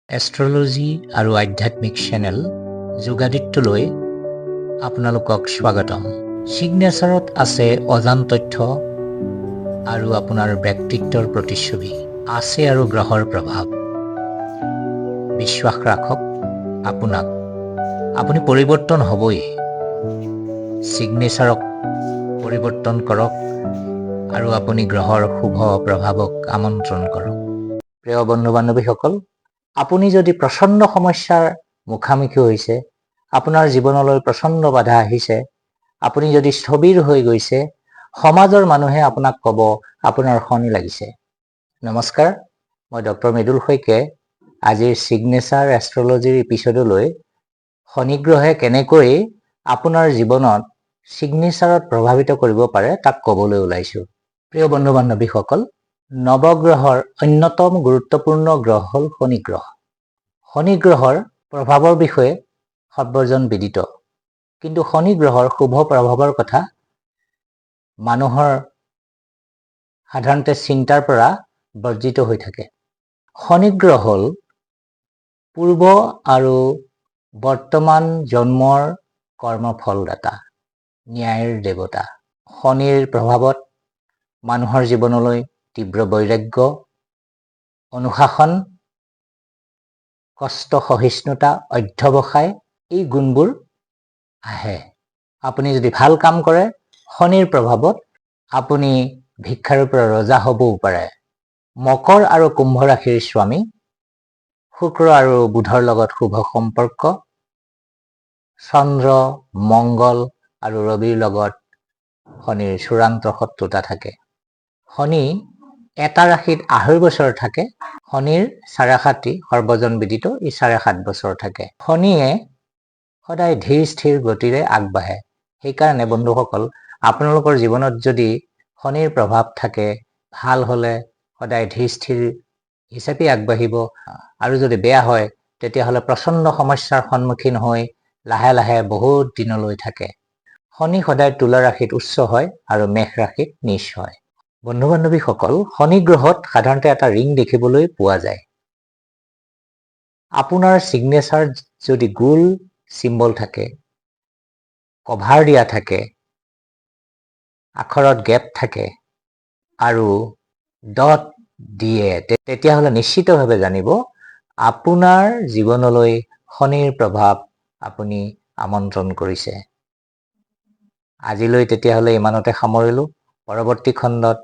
Astrology আৰু আধ্যাত্মিক channel যোগাদিত্যলৈ আপোনালোকক স্বাগতম। ছিগনেচাৰত আছে অজান তথ্য আৰু আপোনাৰ ব্যক্তিত্বৰ প্ৰতিচ্ছবি। আছে আৰু গ্ৰহৰ প্ৰভাৱ। বিশ্বাস ৰাখক আপুনি পৰিৱৰ্তন হ'বই। ছিগনেচাৰক পৰিৱৰ্তন কৰক আৰু আপুনি গ্ৰহৰ শুভ প্ৰভাৱক আমন্ত্ৰণ কৰক। প্ৰিয় বন্ধু বান্ধৱীসকল, আপুনি যদি প্ৰচণ্ড সমস্যাৰ মুখামুখি হৈছে, আপোনাৰ জীৱনলৈ প্ৰচণ্ড বাধা আহিছে, আপুনি যদি স্থবিৰ হৈ গৈছে, সমাজৰ মানুহে আপোনাক ক'ব আপোনাৰ শনি লাগিছে। নমস্কাৰ, মই ডক্টৰ মৃদুল শইকীয়াই আজিৰ ছিগনেচাৰ এষ্ট্ৰলজিৰ এপিছডলৈ শনি গ্ৰহে কেনেকৈ আপোনাৰ জীৱনত ছিগনেচাৰত প্ৰভাৱিত কৰিব পাৰে তাক ক'বলৈ ওলাইছোঁ। প্ৰিয় বন্ধু বান্ধৱীসকল, নৱগ্ৰহৰ অন্যতম গুৰুত্বপূৰ্ণ গ্ৰহ হ'ল শনি গ্ৰহ। শনি গ্ৰহৰ প্ৰভাৱৰ বিষয়ে সৰ্বজন বিদিত, কিন্তু শনি গ্ৰহৰ শুভ প্ৰভাৱৰ কথা মানুহৰ সাধাৰণতে চিন্তাৰ পৰা বৰ্জিত হৈ থাকে। শনি গ্ৰহ হ'ল পূৰ্ব আৰু বৰ্তমান জন্মৰ কৰ্মফলদাতা, ন্যায়ৰ দেৱতা। শনিৰ প্ৰভাৱত মানুহৰ জীৱনলৈ তীব্ৰ বৈৰাগ্য, অনুশাসন, কষ্ট সহিষ্ণুতা, অধ্যৱসায় এই গুণবোৰ আহে। আপুনি যদি ভাল কাম কৰে, শনিৰ প্ৰভাৱত আপুনি ভিক্ষাৰীৰ পৰা ৰজা হ'বও পাৰে। মকৰ আৰু কুম্ভ ৰাশিৰ স্বামী, শুক্ৰ আৰু বুধৰ লগত শুভ সম্পৰ্ক, চন্দ্ৰ, মংগল আৰু ৰবিৰ লগত শনিৰ চূড়ান্ত শত্ৰুতা থাকে। শনি এটা ৰাশিত 2.5 বছৰ থাকে। শনিৰ চাৰেসাতি সৰ্বজন বিদিত, ই 7.5 বছৰ থাকে। শনিয়ে সদায় ধীৰ স্থিৰ গতিৰে আগবাঢ়ে। সেইকাৰণে বন্ধুসকল, আপোনালোকৰ জীৱনত যদি শনিৰ প্ৰভাৱ থাকে, ভাল হ'লে সদায় ধীৰ স্থিৰ হিচাপে আগবাঢ়িব, আৰু যদি বেয়া হয় তেতিয়াহ'লে প্ৰচণ্ড সমস্যাৰ সন্মুখীন হৈ লাহে লাহে বহুত দিনলৈ থাকে। শনি সদায় তুলা ৰাশিত উচ্চ হয় আৰু মেষ ৰাশিত নীচ হয়। বন্ধু বান্ধৱীসকল, শনি গ্ৰহত সাধাৰণতে এটা ৰিং দেখিবলৈ পোৱা যায়। আপোনাৰ ছিগনেচাৰ যদি গোল চিম্বল থাকে, কভাৰ দিয়া থাকে, আখৰত গেপ থাকে আৰু ডট দিয়ে, তেতিয়াহ'লে নিশ্চিতভাৱে জানিব আপোনাৰ জীৱনলৈ শনিৰ প্ৰভাৱ আপুনি আমন্ত্ৰণ কৰিছে। আজিলৈ তেতিয়াহ'লে ইমানতে সামৰিলোঁ। পৰৱৰ্তী খণ্ডত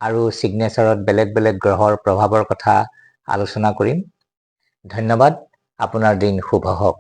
আৰু ছিগনেচাৰত বেলেগ বেলেগ গ্ৰহৰ প্ৰভাৱৰ কথা আলোচনা কৰিম। ধন্যবাদ। আপোনাৰ দিন শুভ হওক।